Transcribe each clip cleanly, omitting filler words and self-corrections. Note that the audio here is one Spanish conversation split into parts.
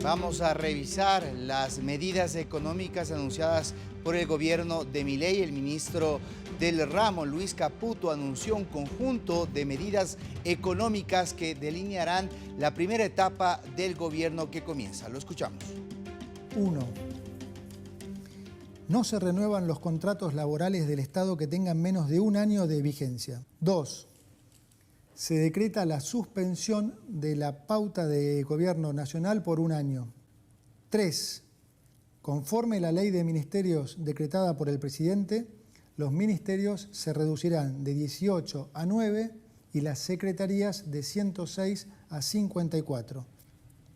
Vamos a revisar las medidas económicas anunciadas por el gobierno de Milei. El ministro del ramo, Luis Caputo, anunció un conjunto de medidas económicas que delinearán la primera etapa del gobierno que comienza. Lo escuchamos. 1. No se renuevan los contratos laborales del Estado que tengan menos de un año de vigencia. 2. Se decreta la suspensión de la pauta de gobierno nacional por un año. 3. Conforme la ley de ministerios decretada por el presidente, los ministerios se reducirán de 18 a 9 y las secretarías de 106 a 54.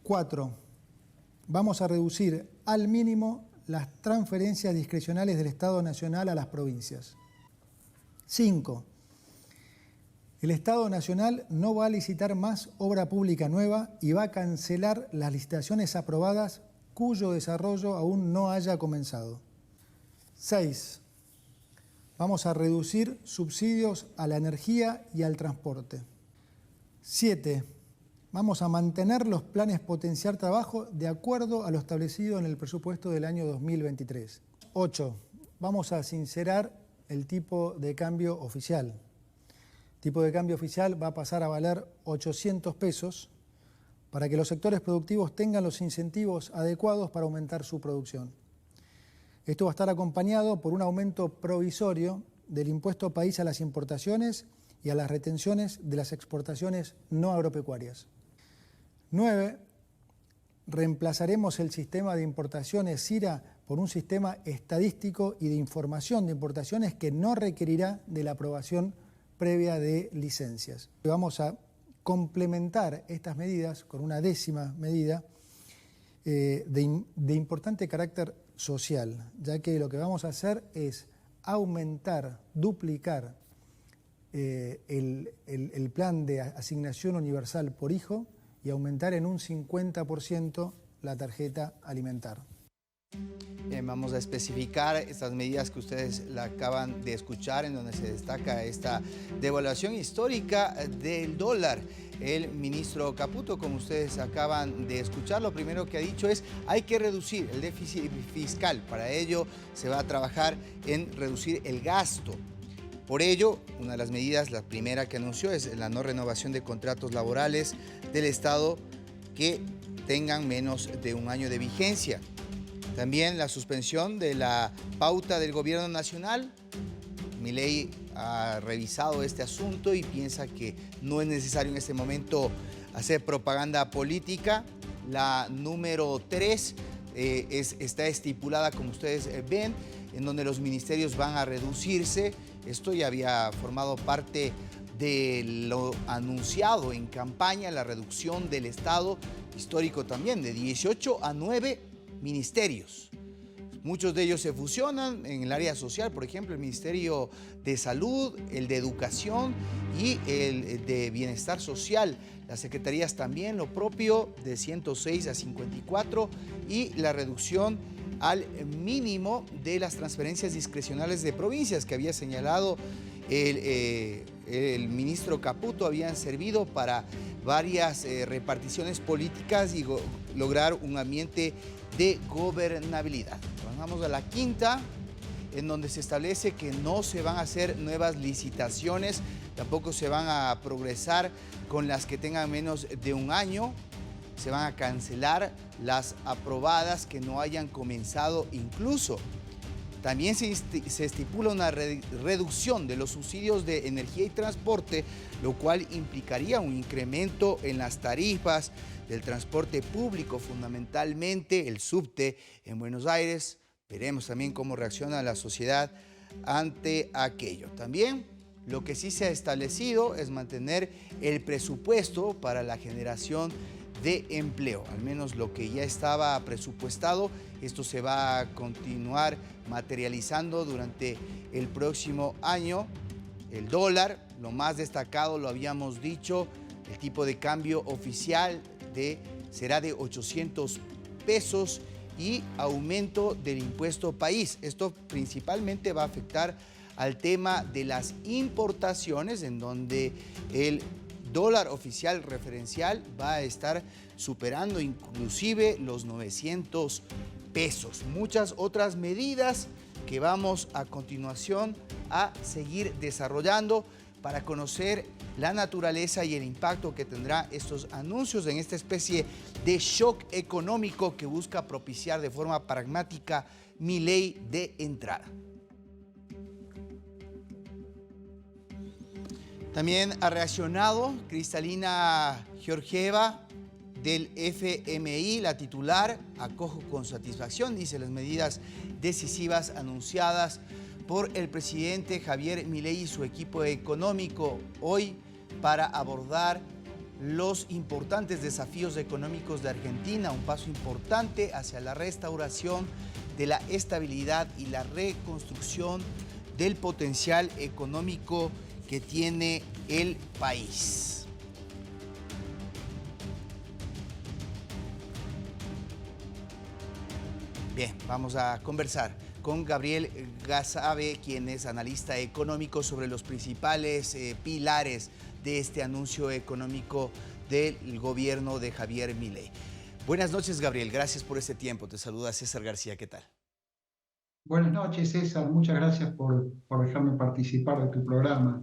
4. Vamos a reducir al mínimo las transferencias discrecionales del Estado Nacional a las provincias. 5. El Estado Nacional no va a licitar más obra pública nueva y va a cancelar las licitaciones aprobadas cuyo desarrollo aún no haya comenzado. 6. Vamos a reducir subsidios a la energía y al transporte. 7. Vamos a mantener los planes Potenciar Trabajo de acuerdo a lo establecido en el presupuesto del año 2023. 8. Vamos a sincerar el tipo de cambio oficial. El tipo de cambio oficial va a pasar a valer 800 pesos para que los sectores productivos tengan los incentivos adecuados para aumentar su producción. Esto va a estar acompañado por un aumento provisorio del impuesto país a las importaciones y a las retenciones de las exportaciones no agropecuarias. 9. Reemplazaremos el sistema de importaciones SIRA por un sistema estadístico y de información de importaciones que no requerirá de la aprobación previa de licencias. Vamos a complementar estas medidas con una 10ª medida de importante carácter social, ya que lo que vamos a hacer es aumentar, duplicar el plan de asignación universal por hijo y aumentar en un 50% la tarjeta alimentar. Bien, vamos a especificar estas medidas que ustedes la acaban de escuchar, en donde se destaca esta devaluación histórica del dólar. El ministro Caputo, como ustedes acaban de escuchar, lo primero que ha dicho es hay que reducir el déficit fiscal. Para ello se va a trabajar en reducir el gasto. Por ello, una de las medidas, la primera que anunció, es la no renovación de contratos laborales del Estado que tengan menos de un año de vigencia. También la suspensión de la pauta del gobierno nacional. Milei ha revisado este asunto y piensa que no es necesario en este momento hacer propaganda política. La número 3 está estipulada, como ustedes ven, en donde los ministerios van a reducirse. Esto ya había formado parte de lo anunciado en campaña, la reducción del Estado histórico también, de 18 a 9 ministerios. Muchos de ellos se fusionan en el área social, por ejemplo, el Ministerio de Salud, el de Educación y el de Bienestar Social. Las secretarías también, lo propio, de 106 a 54 y la reducción al mínimo de las transferencias discrecionales de provincias que había señalado el ministro Caputo, habían servido para varias reparticiones políticas y lograr un ambiente de gobernabilidad. Vamos a la 5ª, en donde se establece que no se van a hacer nuevas licitaciones, tampoco se van a progresar con las que tengan menos de un año, se van a cancelar las aprobadas que no hayan comenzado incluso. También se estipula una reducción de los subsidios de energía y transporte, lo cual implicaría un incremento en las tarifas del transporte público, fundamentalmente el subte en Buenos Aires. Veremos también cómo reacciona la sociedad ante aquello. También lo que sí se ha establecido es mantener el presupuesto para la generación de empleo, al menos lo que ya estaba presupuestado. Esto se va a continuar materializando durante el próximo año. El dólar, lo más destacado, lo habíamos dicho, el tipo de cambio oficial será de 800 pesos y aumento del impuesto país. Esto principalmente va a afectar al tema de las importaciones, en donde el dólar oficial referencial va a estar superando inclusive los 900 pesos. Muchas otras medidas que vamos a continuación a seguir desarrollando para conocer la naturaleza y el impacto que tendrá estos anuncios en esta especie de shock económico que busca propiciar de forma pragmática Milei de entrada. También ha reaccionado Kristalina Georgieva del FMI, la titular. Acojo con satisfacción, dice, las medidas decisivas anunciadas por el presidente Javier Milei y su equipo económico hoy para abordar los importantes desafíos económicos de Argentina, un paso importante hacia la restauración de la estabilidad y la reconstrucción del potencial económico que tiene el país. Bien, vamos a conversar con Gabriel Gazabe, quien es analista económico, sobre los principales pilares de este anuncio económico del gobierno de Javier Milei. Buenas noches, Gabriel. Gracias por este tiempo. Te saluda César García. ¿Qué tal? Buenas noches, César. Muchas gracias por dejarme participar de tu programa.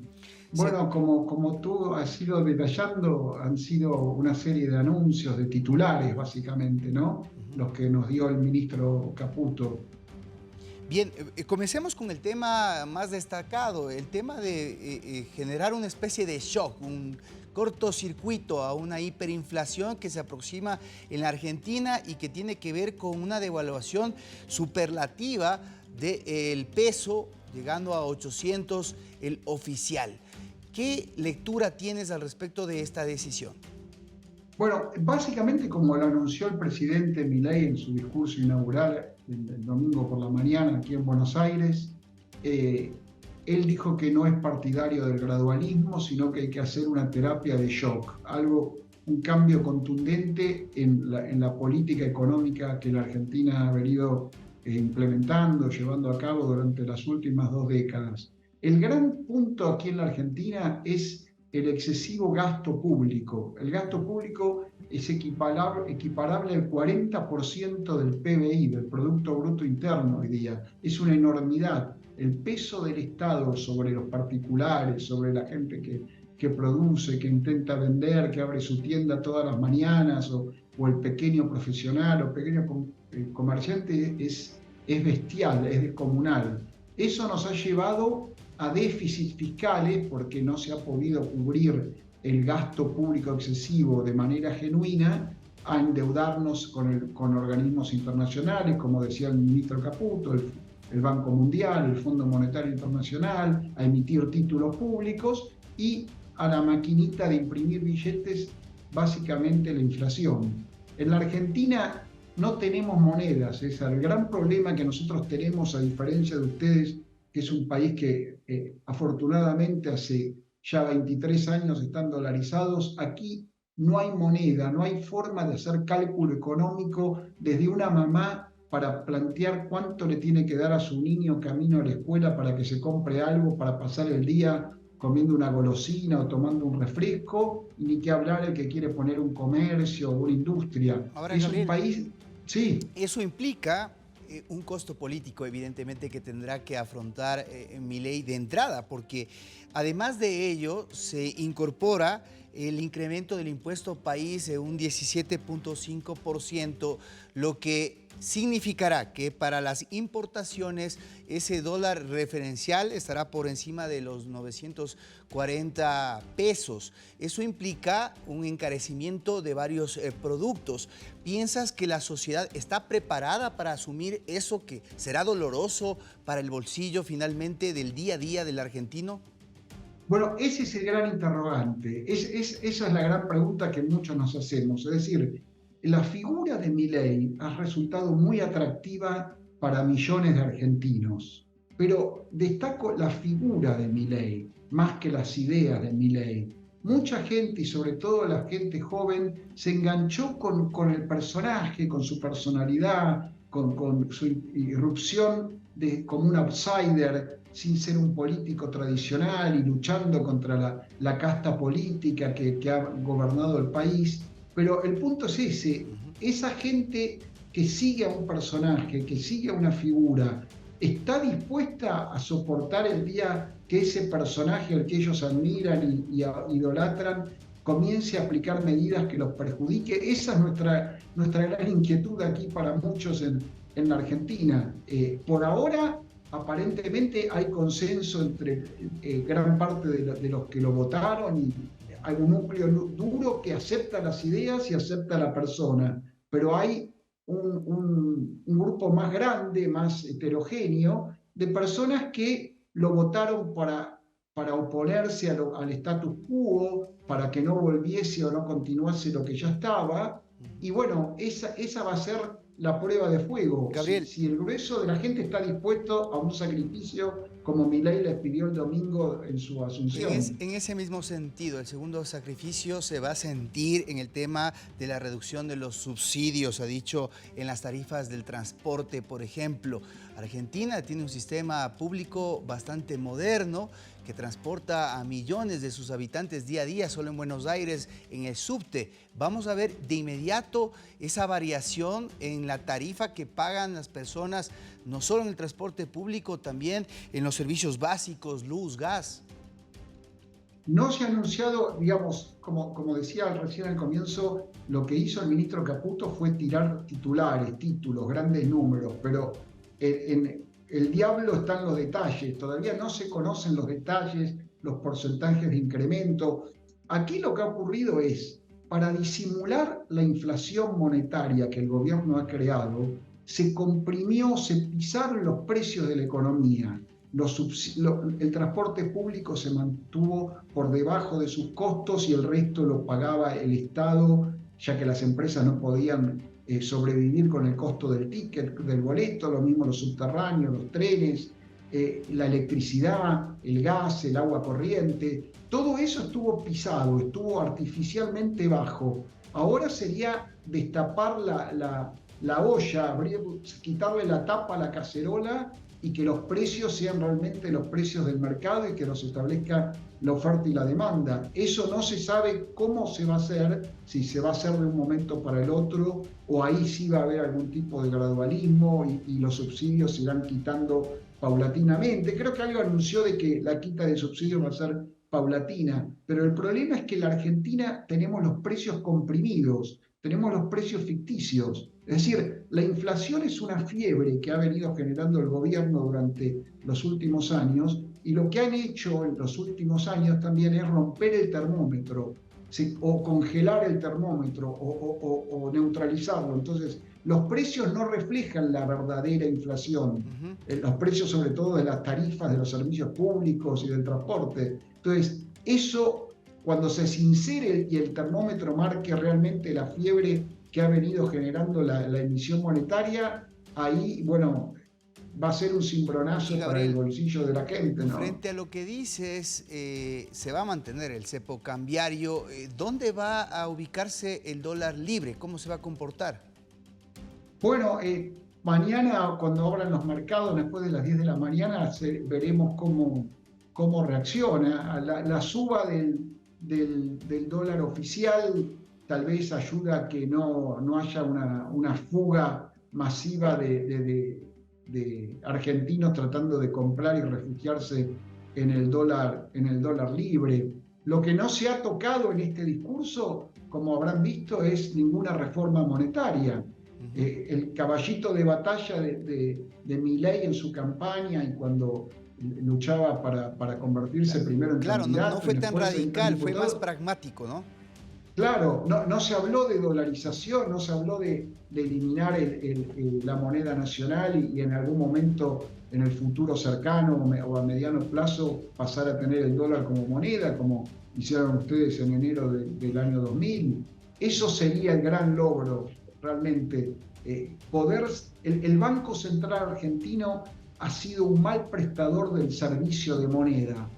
Bueno, sí. Como tú has ido detallando, han sido una serie de anuncios, de titulares, básicamente, ¿no? Los que nos dio el ministro Caputo. Bien, comencemos con el tema más destacado, el tema de generar una especie de shock, un cortocircuito a una hiperinflación que se aproxima en la Argentina y que tiene que ver con una devaluación superlativa del peso, llegando a 800 el oficial. ¿Qué lectura tienes al respecto de esta decisión? Bueno, básicamente como lo anunció el presidente Milei en su discurso inaugural el domingo por la mañana aquí en Buenos Aires, él dijo que no es partidario del gradualismo, sino que hay que hacer una terapia de shock, un cambio contundente en la política económica que la Argentina ha venido implementando, llevando a cabo durante las últimas 2 décadas. El gran punto aquí en la Argentina es el excesivo gasto público. El gasto público es equiparable al 40% del PBI, del Producto Bruto Interno hoy día. Es una enormidad. El peso del Estado sobre los particulares, sobre la gente que produce, que intenta vender, que abre su tienda todas las mañanas, o el pequeño profesional o pequeño comerciante, es bestial, es descomunal. Eso nos ha llevado a déficits fiscales porque no se ha podido cubrir el gasto público excesivo de manera genuina, a endeudarnos con organismos internacionales, como decía el ministro Caputo, el Banco Mundial, el Fondo Monetario Internacional, a emitir títulos públicos y a la maquinita de imprimir billetes, básicamente la inflación. En la Argentina no tenemos monedas, es el gran problema que nosotros tenemos, a diferencia de ustedes, que es un país que afortunadamente hace ya 23 años están dolarizados. Aquí no hay moneda, no hay forma de hacer cálculo económico desde una mamá para plantear cuánto le tiene que dar a su niño camino a la escuela para que se compre algo, para pasar el día comiendo una golosina o tomando un refresco, y ni que hablar el que quiere poner un comercio o una industria. Ahora, es Gabriel, un país... Sí. Eso implica un costo político, evidentemente, que tendrá que afrontar Milei de entrada, porque además de ello se incorpora el incremento del impuesto país de un 17.5%, lo que significará que para las importaciones ese dólar referencial estará por encima de los 940 pesos. Eso implica un encarecimiento de varios productos. ¿Piensas que la sociedad está preparada para asumir eso, que será doloroso para el bolsillo finalmente del día a día del argentino? Bueno, ese es el gran interrogante. Esa es la gran pregunta que muchos nos hacemos. Es decir, la figura de Milei ha resultado muy atractiva para millones de argentinos, pero destaco la figura de Milei más que las ideas de Milei. Mucha gente, y sobre todo la gente joven, se enganchó con el personaje, con su personalidad, con su irrupción como un outsider. sin ser un político tradicional y luchando contra la casta política que ha gobernado el país. Pero el punto es ese, esa gente que sigue a un personaje, que sigue a una figura, está dispuesta a soportar el día que ese personaje al que ellos admiran y idolatran comience a aplicar medidas que los perjudique. Esa es nuestra gran inquietud aquí para muchos en la Argentina. Por ahora, aparentemente hay consenso entre gran parte de los que lo votaron y hay un núcleo duro que acepta las ideas y acepta a la persona, pero hay un grupo más grande, más heterogéneo, de personas que lo votaron para oponerse al status quo, para que no volviese o no continuase lo que ya estaba. Y bueno, esa va a ser la prueba de fuego. Gabriel. Si el grueso de la gente está dispuesto a un sacrificio como Milei les pidió el domingo en su asunción. En ese mismo sentido, el segundo sacrificio se va a sentir en el tema de la reducción de los subsidios, ha dicho, en las tarifas del transporte, por ejemplo. Argentina tiene un sistema público bastante moderno que transporta a millones de sus habitantes día a día, solo en Buenos Aires, en el subte. Vamos a ver de inmediato esa variación en la tarifa que pagan las personas, no solo en el transporte público, también en los servicios básicos, luz, gas. No se ha anunciado, digamos, como decía recién al comienzo, lo que hizo el ministro Caputo fue tirar titulares, títulos, grandes números, pero el diablo está en los detalles. Todavía no se conocen los detalles, los porcentajes de incremento. Aquí lo que ha ocurrido es, para disimular la inflación monetaria que el gobierno ha creado, se comprimió, se pisaron los precios de la economía. El transporte público se mantuvo por debajo de sus costos y el resto lo pagaba el Estado, ya que las empresas no podían sobrevivir con el costo del ticket, del boleto, lo mismo los subterráneos, los trenes, la electricidad, el gas, el agua corriente. Todo eso estuvo pisado, estuvo artificialmente bajo. Ahora sería destapar la olla, quitarle la tapa a la cacerola y que los precios sean realmente los precios del mercado y que los establezca la oferta y la demanda. Eso no se sabe cómo se va a hacer, si se va a hacer de un momento para el otro o ahí sí va a haber algún tipo de gradualismo y los subsidios se irán quitando paulatinamente. Creo que algo anunció de que la quita de subsidios va a ser paulatina, pero el problema es que en la Argentina tenemos los precios comprimidos, tenemos los precios ficticios. Es decir, la inflación es una fiebre que ha venido generando el gobierno durante los últimos años y lo que han hecho en los últimos años también es romper el termómetro o congelar el termómetro o neutralizarlo. Entonces, los precios no reflejan la verdadera inflación, los precios sobre todo de las tarifas de los servicios públicos y del transporte. Entonces, eso, cuando se sincere y el termómetro marque realmente la fiebre que ha venido generando la emisión monetaria, ahí, bueno, va a ser un cimbronazo para el bolsillo de la gente, ¿no? Frente a lo que dices, se va a mantener el cepo cambiario. ¿Dónde va a ubicarse el dólar libre? ¿Cómo se va a comportar? Bueno, mañana cuando abran los mercados, después de las 10 de la mañana, veremos cómo reacciona. La suba del dólar oficial tal vez ayuda a que no haya una fuga masiva de argentinos tratando de comprar y refugiarse en el dólar libre. Lo que no se ha tocado en este discurso, como habrán visto, es ninguna reforma monetaria. El caballito de batalla de Milei en su campaña y cuando luchaba para convertirse primero en candidato. Claro, no fue tan radical, fue más pragmático, ¿no? Claro, no se habló de dolarización, no se habló de eliminar la moneda nacional y en algún momento en el futuro cercano o a mediano plazo pasar a tener el dólar como moneda, como hicieron ustedes en enero del año 2000. Eso sería el gran logro, realmente. El Banco Central argentino ha sido un mal prestador del servicio de moneda.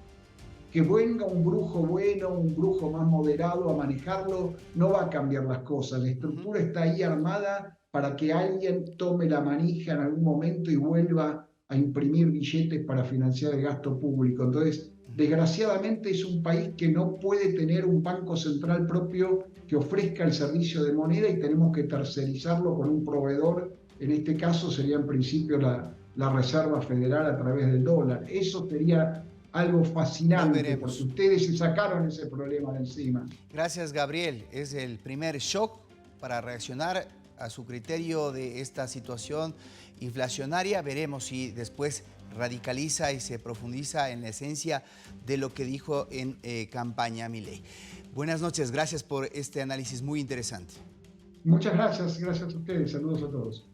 Que venga un brujo bueno, un brujo más moderado a manejarlo, no va a cambiar las cosas. La estructura está ahí armada para que alguien tome la manija en algún momento y vuelva a imprimir billetes para financiar el gasto público. Entonces, desgraciadamente es un país que no puede tener un banco central propio que ofrezca el servicio de moneda y tenemos que tercerizarlo con un proveedor. En este caso sería en principio la Reserva Federal a través del dólar. Eso sería algo fascinante porque ustedes se sacaron ese problema de encima. Gracias, Gabriel. Es el primer shock para reaccionar a su criterio de esta situación inflacionaria. Veremos si después radicaliza y se profundiza en la esencia de lo que dijo en campaña Milei. Buenas noches, gracias por este análisis muy interesante. Muchas gracias, gracias a ustedes, saludos a todos.